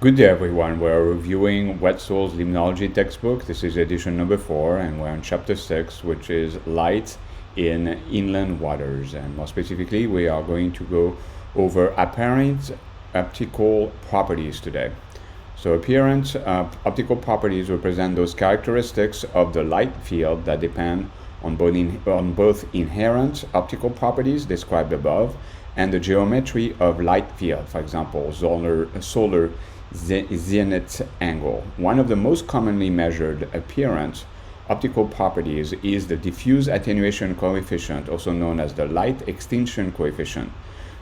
Good day, everyone. We're reviewing Wetzel's Limnology textbook. This is edition number 4, and we're on chapter 6, which is light in inland waters. And more specifically, we are going to go over apparent optical properties today. So apparent optical properties represent those characteristics of the light field that depend on both inherent optical properties described above and the geometry of light field, for example, solar zenith angle. One of the most commonly measured apparent optical properties is the diffuse attenuation coefficient, also known as the light extinction coefficient.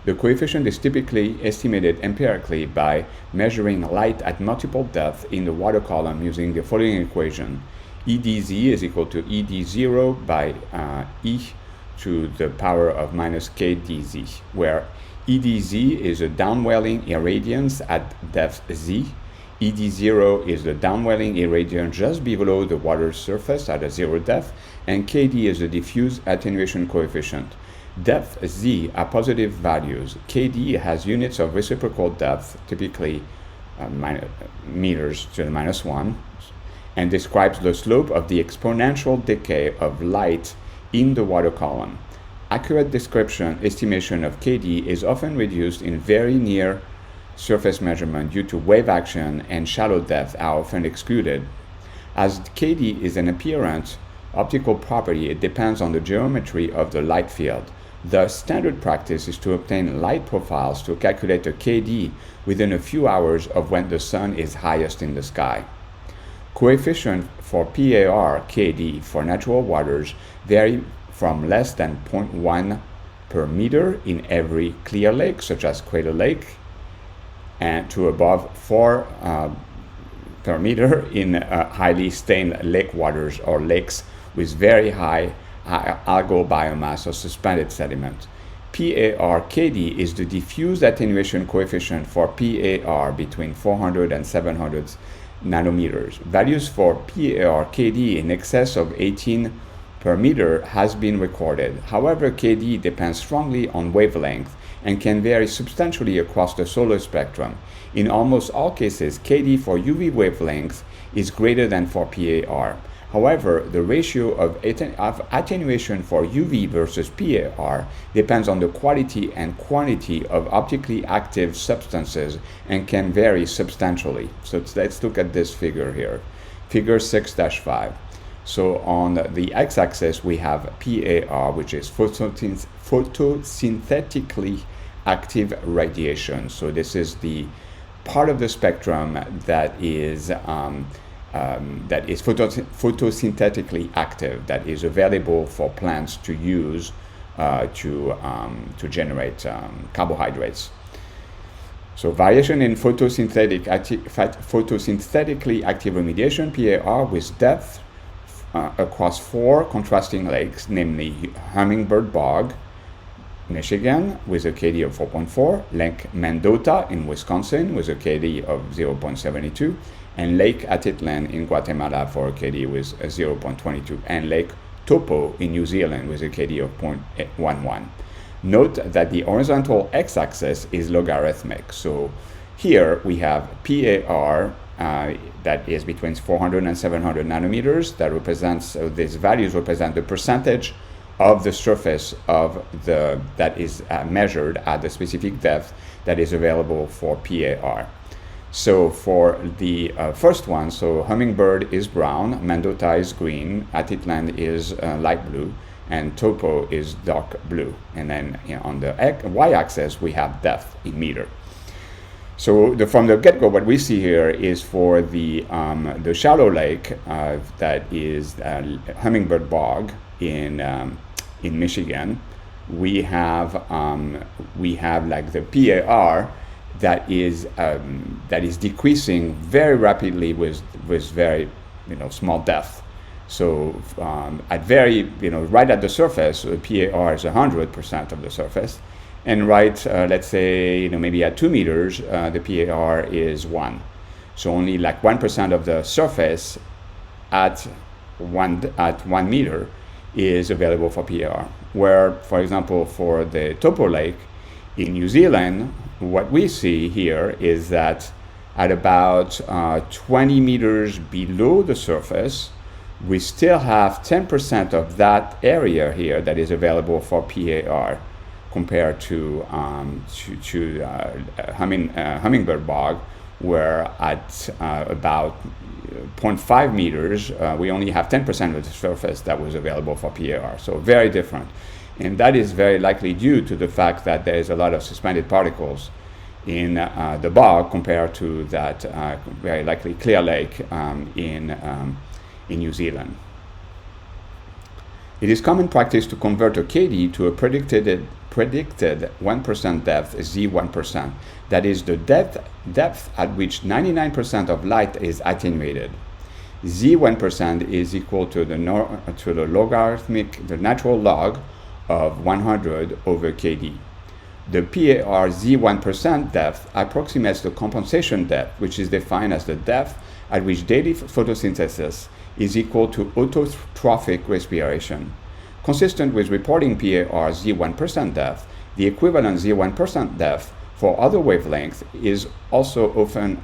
The coefficient is typically estimated empirically by measuring light at multiple depths in the water column using the following equation. EdZ is equal to ED0 by E to the power of minus KdZ, where EdZ is a downwelling irradiance at depth Z. ED0 is the downwelling irradiance just below the water's surface at a zero depth, and Kd is the diffuse attenuation coefficient. Depth Z are positive values. Kd has units of reciprocal depth, typically meters to the minus 1, and describes the slope of the exponential decay of light in the water column. Accurate description estimation of Kd is often reduced in very near surface measurement due to wave action, and shallow depth are often excluded. As Kd is an apparent optical property, it depends on the geometry of the light field. The standard practice is to obtain light profiles to calculate a Kd within a few hours of when the sun is highest in the sky. Coefficient for PAR Kd for natural waters vary from less than 0.1 per meter in every clear lake, such as Crater Lake, and to above 4 per meter in highly stained lake waters or lakes with very high algal biomass or suspended sediment. PAR Kd is the diffuse attenuation coefficient for PAR between 400 and 700 nanometers. Values for PAR Kd in excess of 18 per meter has been recorded. However, Kd depends strongly on wavelength and can vary substantially across the solar spectrum. In almost all cases, Kd for UV wavelength is greater than for PAR. However, the ratio of attenuation for UV versus PAR depends on the quality and quantity of optically active substances and can vary substantially. So let's look at this figure here, figure 6-5. So on the x-axis, we have PAR, which is photosynthetically active radiation. So this is the part of the spectrum that is photosynthetically active, that is available for plants to use to generate carbohydrates. So variation in photosynthetically active radiation, PAR, with depth across 4 contrasting lakes, namely Hummingbird Bog, Michigan, with a Kd of 4.4, Lake Mendota in Wisconsin with a Kd of 0.72, and Lake Atitlan in Guatemala for a Kd with a 0.22, and Lake Taupo in New Zealand with a Kd of 0.11. Note that the horizontal x-axis is logarithmic. So here we have PAR that is between 400 and 700 nanometers. That represents, these values represent the percentage of the surface of that is measured at the specific depth that is available for PAR. So for the first one, so Hummingbird is brown, Mendota is green, Atitlan is light blue, and Taupo is dark blue. And then on the y-axis, we have depth in meter. So from the get-go, what we see here is for the shallow lake that is Hummingbird Bog in Michigan. We have like the PAR that is decreasing very rapidly with very small depth. So at very right at the surface, PAR is 100% of the surface. And right, let's say, maybe at 2 meters, the PAR is 1. So only like 1% of the surface at 1 meter is available for PAR. Where, for example, for the Taupo Lake in New Zealand, what we see here is that at about 20 meters below the surface, we still have 10% of that area here that is available for PAR compared to hummingbird bog, where at about 0.5 meters, we only have 10% of the surface that was available for PAR. So very different. And that is very likely due to the fact that there is a lot of suspended particles in the bog compared to that very likely clear lake in New Zealand. It is common practice to convert a KD to a predicted 1% depth, Z1%. That is the depth at which 99% of light is attenuated. Z1% is equal to the natural log of 100 over KD. The PAR Z1% depth approximates the compensation depth, which is defined as the depth at which daily photosynthesis is equal to autotrophic respiration. Consistent with reporting PAR Z1% depth, the equivalent Z1% depth for other wavelengths is also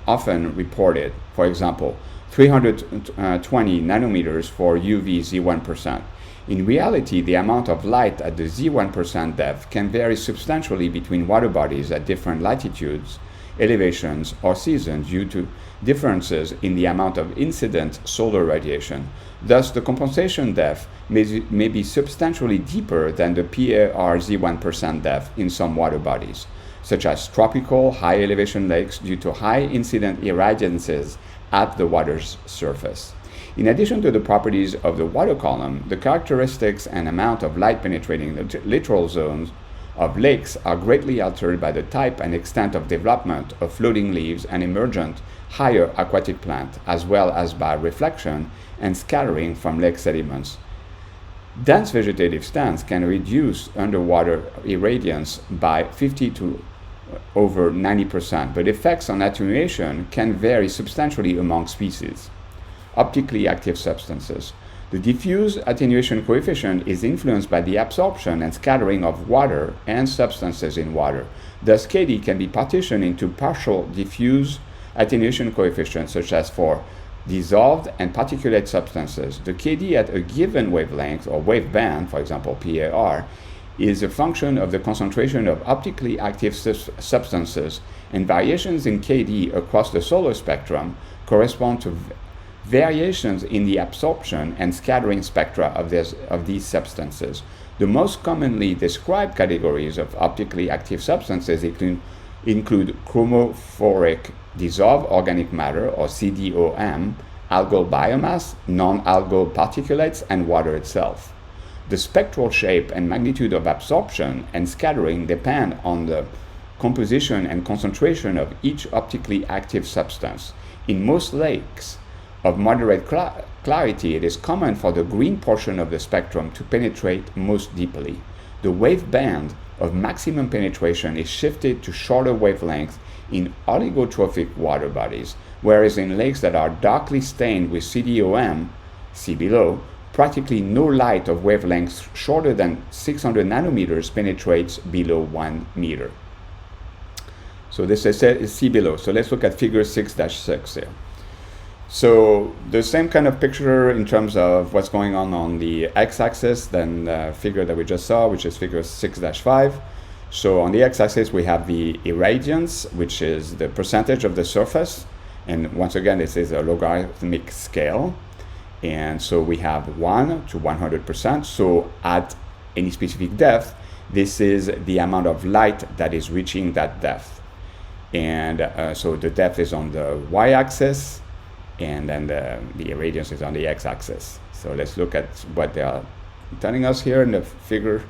often reported. For example, 320 nanometers for UV Z1%. In reality, the amount of light at the Z1% depth can vary substantially between water bodies at different latitudes, elevations, or seasons due to differences in the amount of incident solar radiation. Thus, the compensation depth may be substantially deeper than the PAR Z1% depth in some water bodies, such as tropical high elevation lakes due to high incident irradiances at the water's surface. In addition to the properties of the water column, the characteristics and amount of light penetrating the littoral zones of lakes are greatly altered by the type and extent of development of floating leaves and emergent higher aquatic plant, as well as by reflection and scattering from lake sediments. Dense vegetative stands can reduce underwater irradiance by 50 to over 90%, but effects on attenuation can vary substantially among species. Optically active substances. The diffuse attenuation coefficient is influenced by the absorption and scattering of water and substances in water. Thus, KD can be partitioned into partial diffuse attenuation coefficients, such as for dissolved and particulate substances. The KD at a given wavelength or wave band, for example PAR, is a function of the concentration of optically active substances, and variations in KD across the solar spectrum correspond to variations in the absorption and scattering spectra of these substances. The most commonly described categories of optically active substances include chromophoric dissolved organic matter, or CDOM, algal biomass, non-algal particulates, and water itself. The spectral shape and magnitude of absorption and scattering depend on the composition and concentration of each optically active substance. In most lakes of moderate clarity, it is common for the green portion of the spectrum to penetrate most deeply. The wave band of maximum penetration is shifted to shorter wavelengths in oligotrophic water bodies, whereas in lakes that are darkly stained with CDOM, see below, practically no light of wavelengths shorter than 600 nanometers penetrates below 1 meter. So this is see below. So let's look at figure 6-6 here. So the same kind of picture in terms of what's going on the x-axis than the figure that we just saw, which is figure 6-5. So on the x-axis we have the irradiance, which is the percentage of the surface, and once again this is a logarithmic scale, and so we have 1 to 100%. So at any specific depth, this is the amount of light that is reaching that depth, and so the depth is on the y-axis, and then the irradiance is on the x-axis. So let's look at what they are telling us here in the figure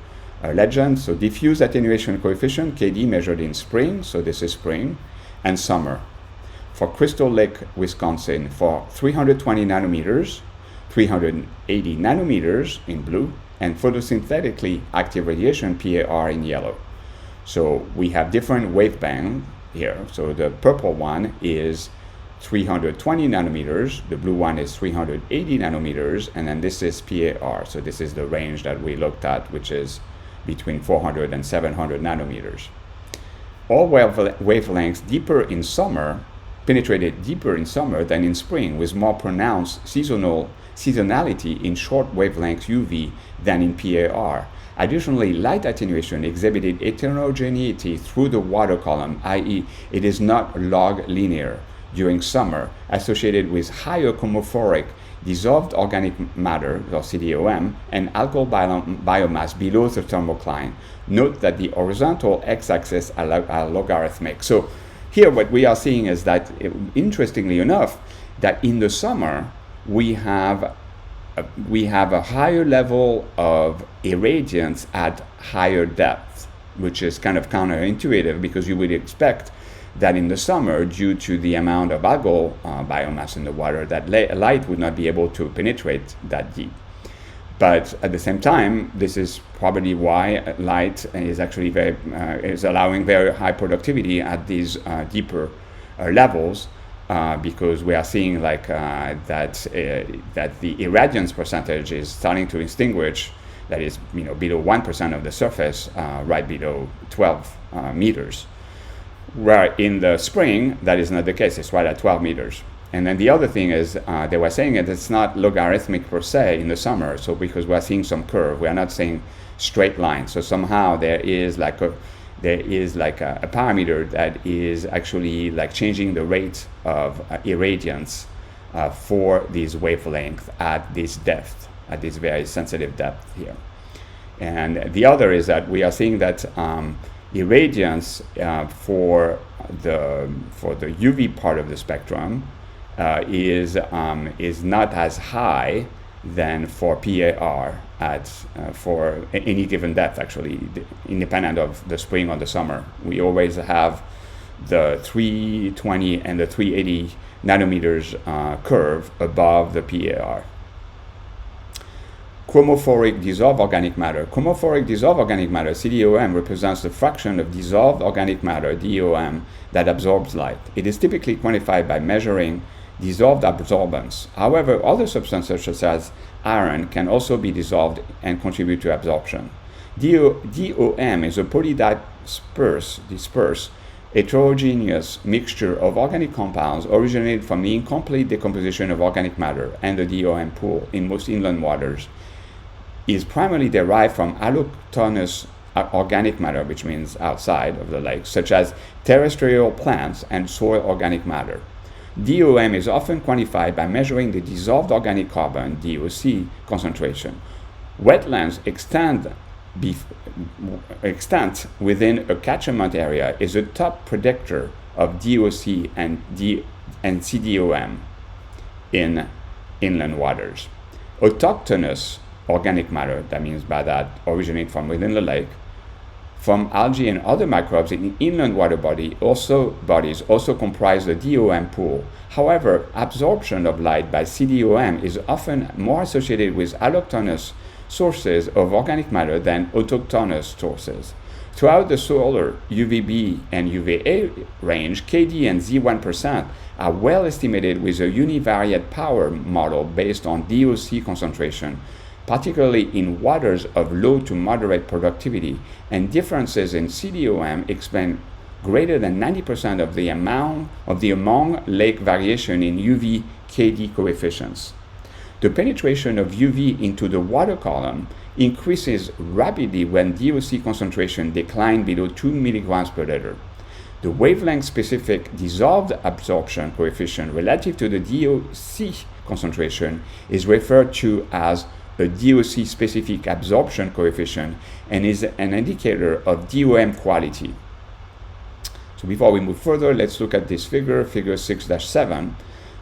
legend. So diffuse attenuation coefficient, KD, measured in spring, so this is spring, and summer. For Crystal Lake, Wisconsin, for 320 nanometers, 380 nanometers in blue, and photosynthetically active radiation, PAR, in yellow. So we have different waveband here. So the purple one is 320 nanometers, the blue one is 380 nanometers, and then this is PAR. So this is the range that we looked at, which is between 400 and 700 nanometers. All wavelengths deeper in summer penetrated deeper in summer than in spring, with more pronounced seasonality in short wavelength UV than in PAR. Additionally, light attenuation exhibited heterogeneity through the water column, i.e., it is not log linear during summer, associated with higher chromophoric dissolved organic matter, or CDOM, and alcohol biomass below the thermocline. Note that the horizontal x-axis are logarithmic. So here what we are seeing is that, interestingly enough, that in the summer we have a higher level of irradiance at higher depth, which is kind of counterintuitive, because you would expect that in the summer, due to the amount of algal biomass in the water, that light would not be able to penetrate that deep. But at the same time, this is probably why light is actually is allowing very high productivity at these deeper levels, because we are seeing like that the irradiance percentage is starting to extinguish. That is, below 1% of the surface, right below 12 meters. Where in the spring, that is not the case. It's right at 12 meters. And then the other thing is, they were saying that it's not logarithmic per se in the summer. So because we're seeing some curve, we are not seeing straight line. So somehow there is like a parameter that is actually like changing the rate of irradiance for these wavelengths at this depth, at this very sensitive depth here. And the other is that we are seeing that irradiance for the UV part of the spectrum is not as high than for PAR for any given depth, actually, independent of the spring or the summer. We always have the 320 and the 380 nanometers curve above the PAR. Chromophoric dissolved organic matter. Chromophoric dissolved organic matter, CDOM, represents the fraction of dissolved organic matter, DOM, that absorbs light. It is typically quantified by measuring dissolved absorbance. However, other substances such as iron can also be dissolved and contribute to absorption. DOM is a polydispersed, heterogeneous mixture of organic compounds originated from the incomplete decomposition of organic matter, and the DOM pool in most inland waters is primarily derived from allochthonous organic matter, which means outside of the lake, such as terrestrial plants and soil organic matter. DOM is often quantified by measuring the dissolved organic carbon, DOC, concentration. Wetlands extent within a catchment area is a top predictor of DOC and CDOM in inland waters. Autochthonous organic matter, that means by that originate from within the lake, from algae and other microbes in inland water bodies also comprise the DOM pool. However, absorption of light by CDOM is often more associated with allochthonous sources of organic matter than autochthonous sources. Throughout the solar UVB and UVA range, KD and Z1% are well estimated with a univariate power model based on DOC concentration, particularly in waters of low to moderate productivity, and differences in CDOM explain greater than 90% of the among lake variation in UV KD coefficients. The penetration of UV into the water column increases rapidly when DOC concentration declines below 2 milligrams per liter. The wavelength-specific dissolved absorption coefficient relative to the DOC concentration is referred to as a DOC-specific absorption coefficient and is an indicator of DOM quality. So before we move further, let's look at this figure 6-7.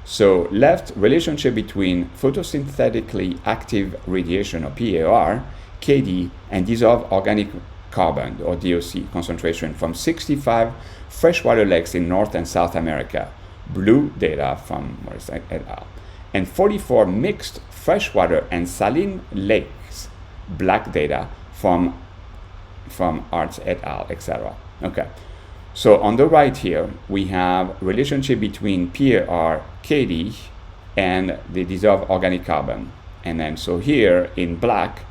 So left, relationship between photosynthetically active radiation, or PAR, KD, and dissolved organic carbon, or DOC, concentration from 65 freshwater lakes in North and South America. Blue data from Morris et al. And 44 mixed freshwater and saline lakes, black data from Arts et al., etc. Okay, so on the right here, we have relationship between PAR, KD, and the dissolved organic carbon. And then so here in black,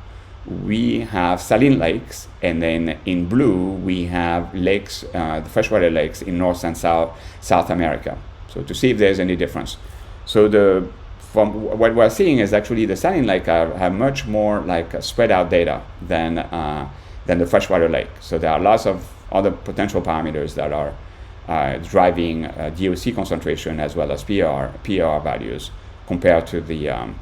we have saline lakes, and then in blue, we have lakes, the freshwater lakes in North and South America. so to see if there's any difference. So from what we're seeing is actually the saline lake have much more like spread out data than the freshwater lake. So there are lots of other potential parameters that are driving DOC concentration as well as PAR values compared to the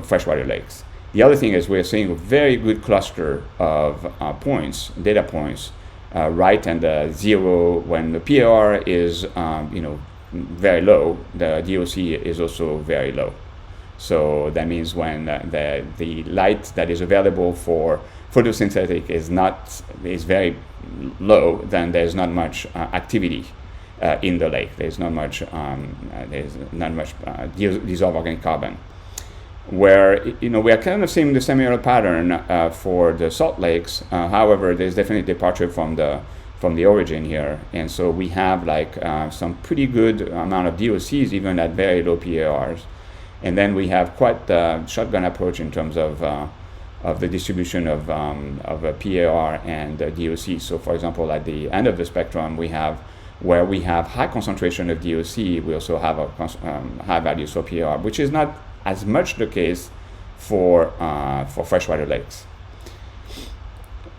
freshwater lakes. The other thing is we're seeing a very good cluster of data points, right and 0 when the PAR is very low, the DOC is also very low. So that means when the light that is available for photosynthetic is very low, then there's not much activity in the lake. There's not much dissolved organic carbon. Where we are kind of seeing the similar pattern for the salt lakes. However, there's definitely departure from the origin here, and so we have like some pretty good amount of DOCs even at very low PARs, and then we have quite the shotgun approach in terms of the distribution of a PAR and DOC. So, for example, at the end of the spectrum, where we have high concentration of DOC, we also have high values for PAR, which is not as much the case for freshwater lakes.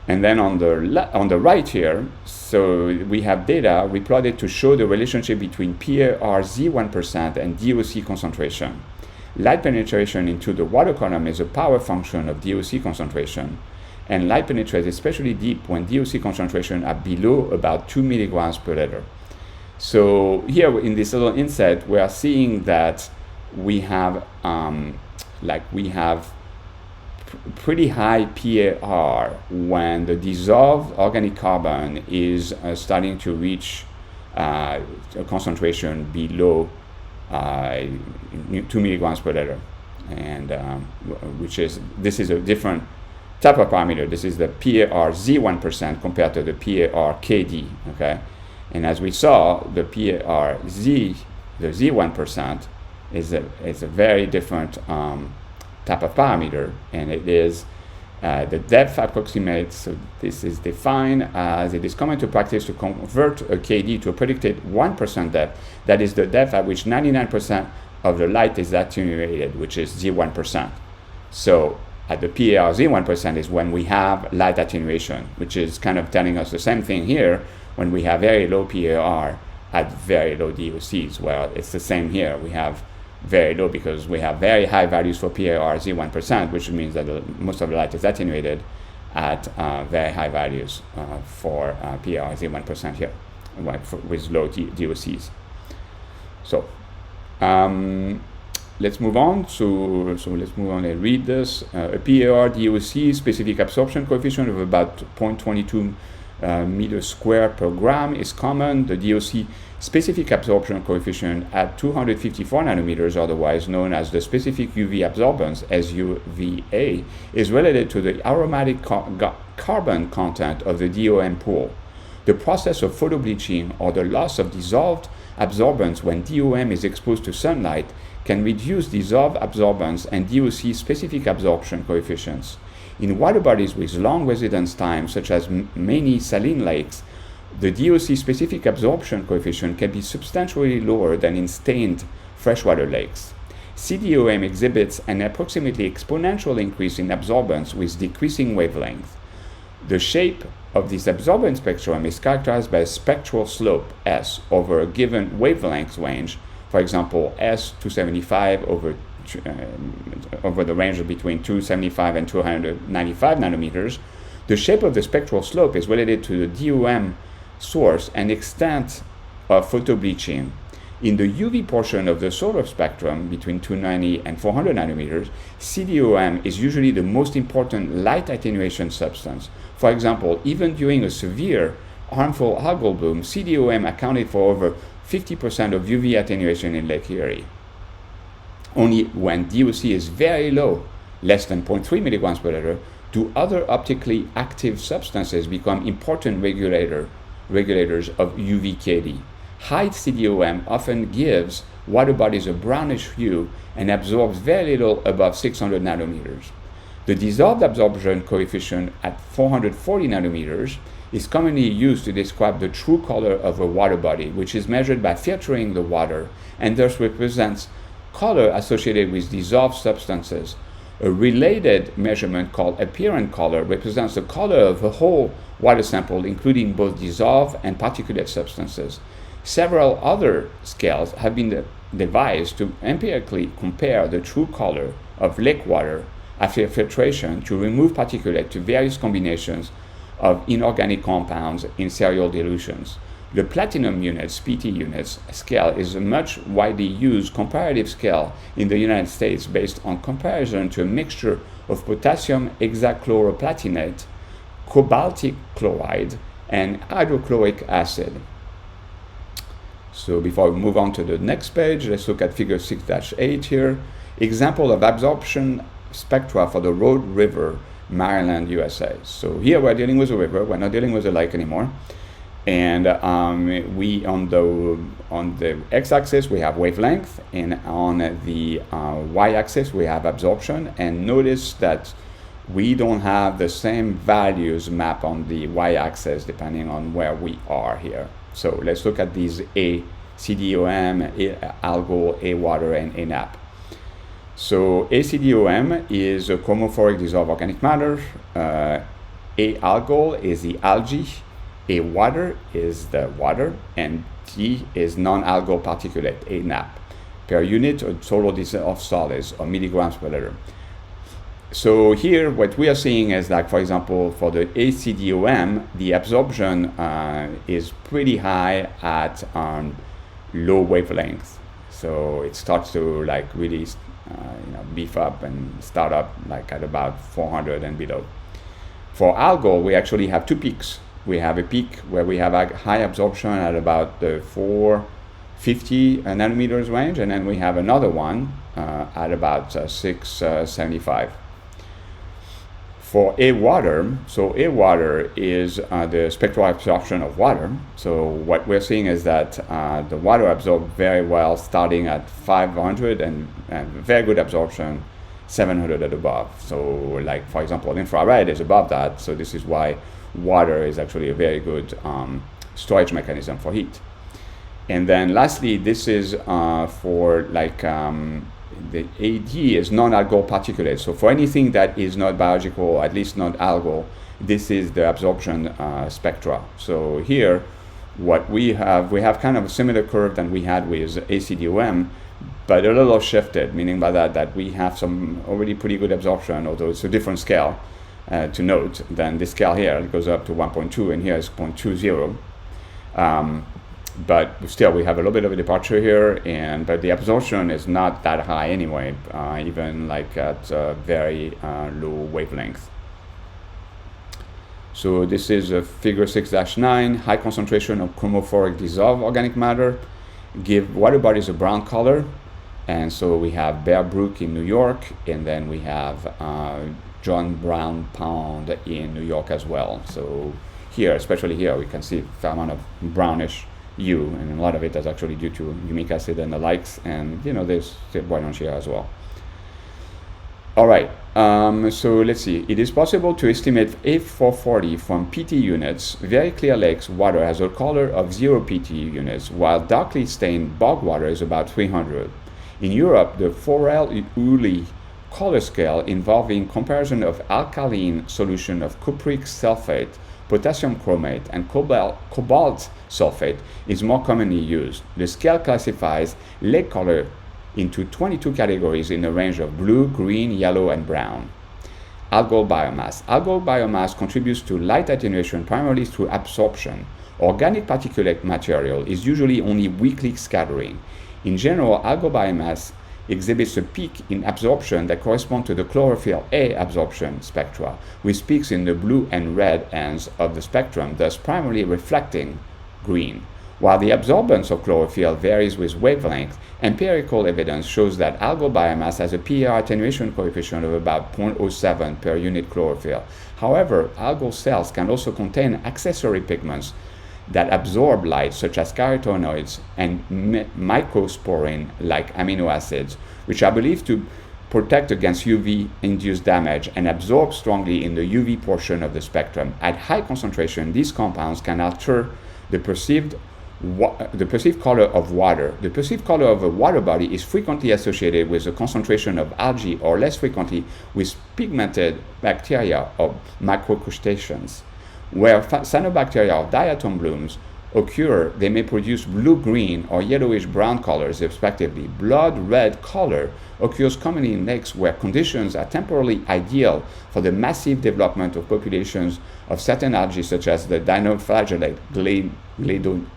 And then on the right here, so we have data we plotted to show the relationship between PAR Z1% and DOC concentration. Light penetration into the water column is a power function of DOC concentration, and light penetrates especially deep when DOC concentration are below about 2 milligrams per liter. So here in this little inset, we are seeing that we have pretty high PAR when the dissolved organic carbon is starting to reach a concentration below 2 milligrams per liter, and this is a different type of parameter. This is the PAR Z1% compared to the PAR KD. Okay, and as we saw, the PAR Z, the Z1%, is a very different type of parameter, and it is the depth approximate. So this is defined as it is common to practice to convert a KD to a predicted 1% depth. That is the depth at which 99% of the light is attenuated, which is Z1%. So at the PAR Z1% is when we have light attenuation, which is kind of telling us the same thing here when we have very low PAR at very low DOCs. Well, it's the same here. We have very low because we have very high values for PAR Z1%, which means that most of the light is attenuated at very high values for PAR Z1% here with low DOCs. So let's move on. So let's move on and read this. A PAR DOC specific absorption coefficient of about 0.22 meters squared per gram is common. The DOC specific absorption coefficient at 254 nanometers, otherwise known as the specific UV absorbance, SUVA, is related to the aromatic carbon content of the DOM pool. The process of photobleaching or the loss of dissolved absorbance when DOM is exposed to sunlight can reduce dissolved absorbance and DOC specific absorption coefficients. In water bodies with long residence time, such as many saline lakes, the DOC specific absorption coefficient can be substantially lower than in stained freshwater lakes. CDOM exhibits an approximately exponential increase in absorbance with decreasing wavelength. The shape of this absorbance spectrum is characterized by a spectral slope S over a given wavelength range, for example, S275 over the range of between 275 and 295 nanometers. The shape of the spectral slope is related to the DOM source and extent of photobleaching. In the UV portion of the solar spectrum between 290 and 400 nanometers, CDOM is usually the most important light attenuation substance. For example, even during a severe harmful algal bloom, CDOM accounted for over 50% of UV attenuation in Lake Erie. Only when DOC is very low, less than 0.3 milligrams per liter, do other optically active substances become important regulators of UVKD. High CDOM often gives water bodies a brownish hue and absorbs very little above 600 nanometers. The dissolved absorption coefficient at 440 nanometers is commonly used to describe the true color of a water body, which is measured by filtering the water and thus represents color associated with dissolved substances. A related measurement called apparent color represents the color of a whole water sample, including both dissolved and particulate substances. Several other scales have been devised to empirically compare the true color of lake water after filtration to remove particulate to various combinations of inorganic compounds in serial dilutions. The platinum units, PT units, scale is a much widely used comparative scale in the United States based on comparison to a mixture of potassium hexachloroplatinate, cobaltic chloride, and hydrochloric acid. So before we move on to the next page, let's look at figure 6-8 here. Example of absorption spectra for the Road River, Maryland, USA. So here we're dealing with a river, we're not dealing with a lake anymore. And we on the x-axis we have wavelength, and on the y-axis we have absorption. And notice that we don't have the same values mapped on the y-axis depending on where we are here. So let's look at these A CDOM, algal, A water, and A nap. So ACDOM is a chromophoric dissolved organic matter. A algal is the algae. A water is the water, and T is non-algal particulate, A nap, per unit of total dissolved solids, or milligrams per liter. So here what we are seeing is that, for example, for the ACDOM, the absorption is pretty high at low wavelength. So it starts to like really beef up and start up like at about 400 and below. For algal, we actually have two peaks. We have a peak where we have a high absorption at about the 450 nanometers range, and then we have another one at about 675. For A water, so A water is the spectral absorption of water. So what we're seeing is that the water absorbs very well starting at 500 and very good absorption 700 and above. So like, for example, infrared is above that. So this is why water is actually a very good storage mechanism for heat. And then lastly, this is for like the AD is non-algal particulate. So for anything that is not biological, at least not algal, this is the absorption spectra. So here, what we have kind of a similar curve than we had with ACDOM, but a little shifted, meaning by that we have some already pretty good absorption, although it's a different scale to note than this scale here. It goes up to 1.2, and here is 0.20. But still, we have a little bit of a departure here, but the absorption is not that high anyway, even like at very low wavelength. So this is a figure 6-9, high concentration of chromophoric dissolved organic matter give water bodies a brown color. And so we have Bear Brook in New York, and then we have John Brown Pond in New York as well. So here, especially here, we can see a fair amount of brownish hue, and a lot of it is actually due to humic acid and the likes, and there's buoyant here as well. All right, so let's see. It is possible to estimate F440 from PT units. Very clear lakes water has a color of 0 PT units, while darkly stained bog water is about 300. In Europe, the Forel-Uli color scale involving comparison of alkaline solution of cupric sulfate, potassium chromate, and cobalt sulfate is more commonly used. The scale classifies lake color into 22 categories in a range of blue, green, yellow, and brown. Algal biomass. Algal biomass contributes to light attenuation primarily through absorption. Organic particulate material is usually only weakly scattering. In general, algal biomass exhibits a peak in absorption that corresponds to the chlorophyll A absorption spectra, with peaks in the blue and red ends of the spectrum, thus primarily reflecting green. While the absorbance of chlorophyll varies with wavelength, empirical evidence shows that algal biomass has a PER attenuation coefficient of about 0.07 per unit chlorophyll. However, algal cells can also contain accessory pigments that absorb light, such as carotenoids and mycosporin like amino acids, which are believed to protect against UV-induced damage, and absorb strongly in the UV portion of the spectrum. At high concentration, these compounds can alter the perceived color of water. The perceived color of a water body is frequently associated with the concentration of algae, or less frequently with pigmented bacteria or macrocrustaceans. Where cyanobacteria or diatom blooms occur, they may produce blue-green or yellowish-brown colors, respectively. Blood-red color occurs commonly in lakes where conditions are temporarily ideal for the massive development of populations of certain algae, such as the dinoflagellate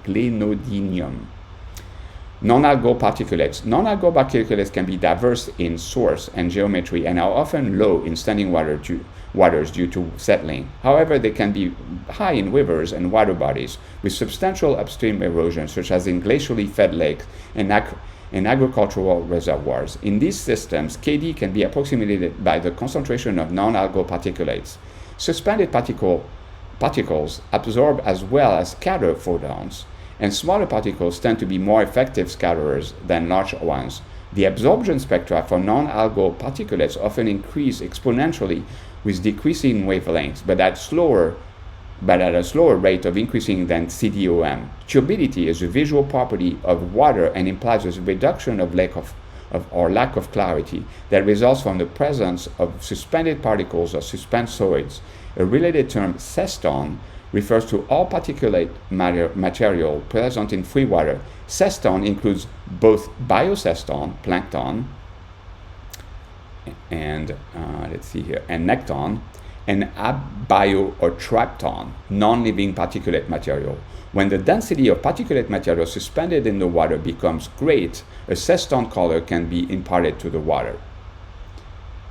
Glenodidium. Non-algal particulates. Non-algal particulates can be diverse in source and geometry and are often low in standing waters due to settling. However, they can be high in rivers and water bodies with substantial upstream erosion, such as in glacially fed lakes and agricultural reservoirs. In these systems, KD can be approximated by the concentration of non-algal particulates. Suspended particles absorb as well as scatter photons, and smaller particles tend to be more effective scatterers than large ones. The absorption spectra for non-algal particulates often increase exponentially with decreasing wavelengths, but at a slower rate of increasing than CDOM. Turbidity is a visual property of water and implies a reduction of lack of clarity that results from the presence of suspended particles or suspensoids. A related term, cestone, refers to all particulate material present in free water. Cestone includes both biocestone, plankton, and and nekton, and abio or trapton, non-living particulate material. When the density of particulate material suspended in the water becomes great, a cestone color can be imparted to the water.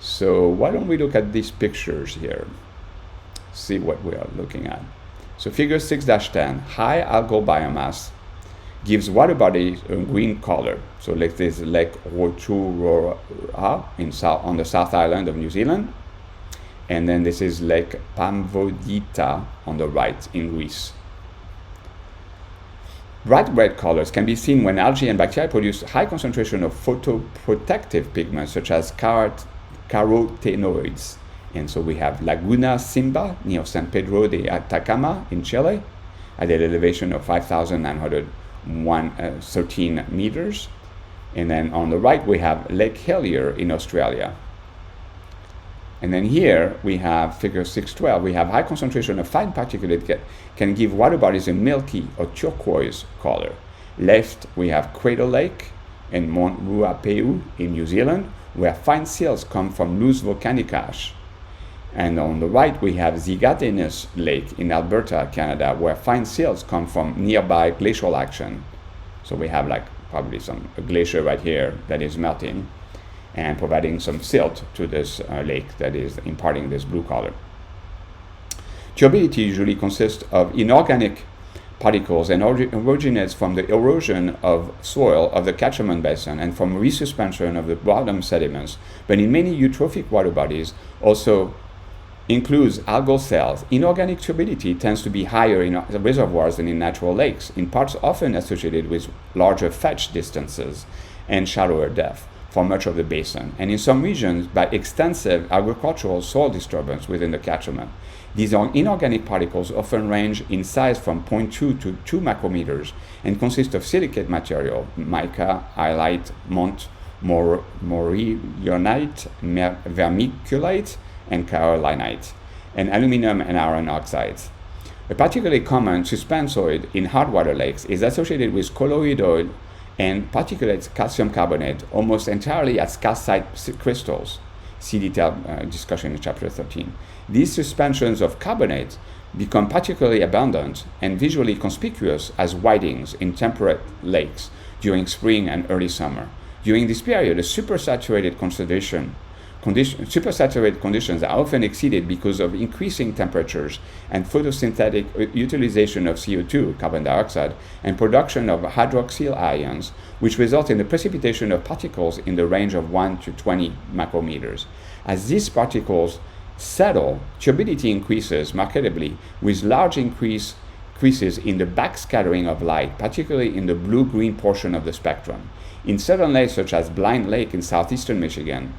So why don't we look at these pictures here, see what we are looking at. So figure 6-10, high algal biomass gives water bodies a green color. So like this Lake Rotorua on the South Island of New Zealand. And then this is Lake Pamvodita on the right in Greece. Bright red colors can be seen when algae and bacteria produce high concentration of photoprotective pigments such as carotenoids. And so we have Laguna Simba near San Pedro de Atacama in Chile at an elevation of 5,913 meters. And then on the right we have Lake Hellier in Australia. And then here we have figure 612. We have high concentration of fine particulate that can give water bodies a milky or turquoise color. Left we have Cradle Lake and Mount Ruapeu in New Zealand, where fine seals come from loose volcanic ash. And on the right we have Zigatenus Lake in Alberta, Canada, where fine seals come from nearby glacial action. So we have like probably a glacier right here that is melting and providing some silt to this lake that is imparting this blue color. Turbidity usually consists of inorganic particles and originates from the erosion of soil of the catchment basin and from resuspension of the bottom sediments, but in many eutrophic water bodies also includes algal cells. Inorganic turbidity tends to be higher in reservoirs than in natural lakes, in parts often associated with larger fetch distances and shallower depth for much of the basin, and in some regions by extensive agricultural soil disturbance within the catchment. These inorganic particles often range in size from 0.2 to 2 micrometers and consist of silicate material, mica, hyalite, morionite, vermiculite, and kaolinite, and aluminum and iron oxides. A particularly common suspensoid in hard water lakes is associated with colloidal and particulate calcium carbonate almost entirely as calcite crystals. See detailed discussion in chapter 13. These suspensions of carbonate become particularly abundant and visually conspicuous as whitings in temperate lakes during spring and early summer. During this period, a supersaturated conditions are often exceeded because of increasing temperatures and photosynthetic utilization of CO2, carbon dioxide, and production of hydroxyl ions, which result in the precipitation of particles in the range of 1 to 20 micrometers. As these particles settle, turbidity increases markedly with large increases in the backscattering of light, particularly in the blue-green portion of the spectrum. In southern lakes such as Blind Lake in southeastern Michigan,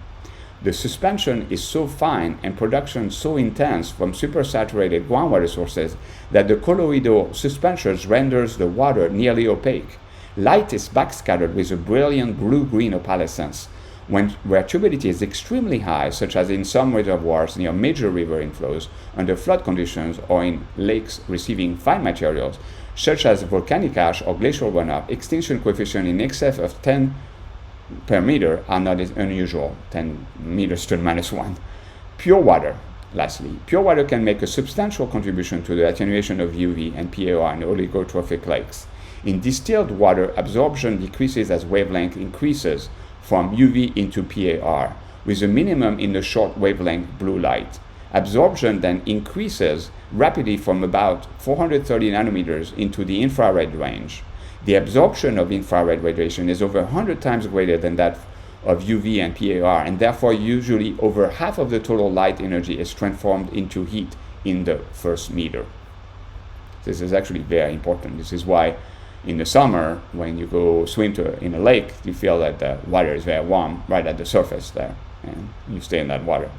The suspension is so fine and production so intense from supersaturated groundwater sources that the colloidal suspension renders the water nearly opaque. Light is backscattered with a brilliant blue-green opalescence. Where turbidity is extremely high, such as in some reservoirs near major river inflows, under flood conditions, or in lakes receiving fine materials, such as volcanic ash or glacial runoff, extinction coefficient in excess of 10 per meter are not unusual, 10 meters to the minus 1. Pure water, lastly. Pure water can make a substantial contribution to the attenuation of UV and PAR in oligotrophic lakes. In distilled water, absorption decreases as wavelength increases from UV into PAR, with a minimum in the short wavelength blue light. Absorption then increases rapidly from about 430 nanometers into the infrared range. The absorption of infrared radiation is over 100 times greater than that of UV and PAR, and therefore usually over half of the total light energy is transformed into heat in the first meter. This is actually very important. This is why in the summer, when you go swim in a lake, you feel that the water is very warm right at the surface there, and you stay in that water.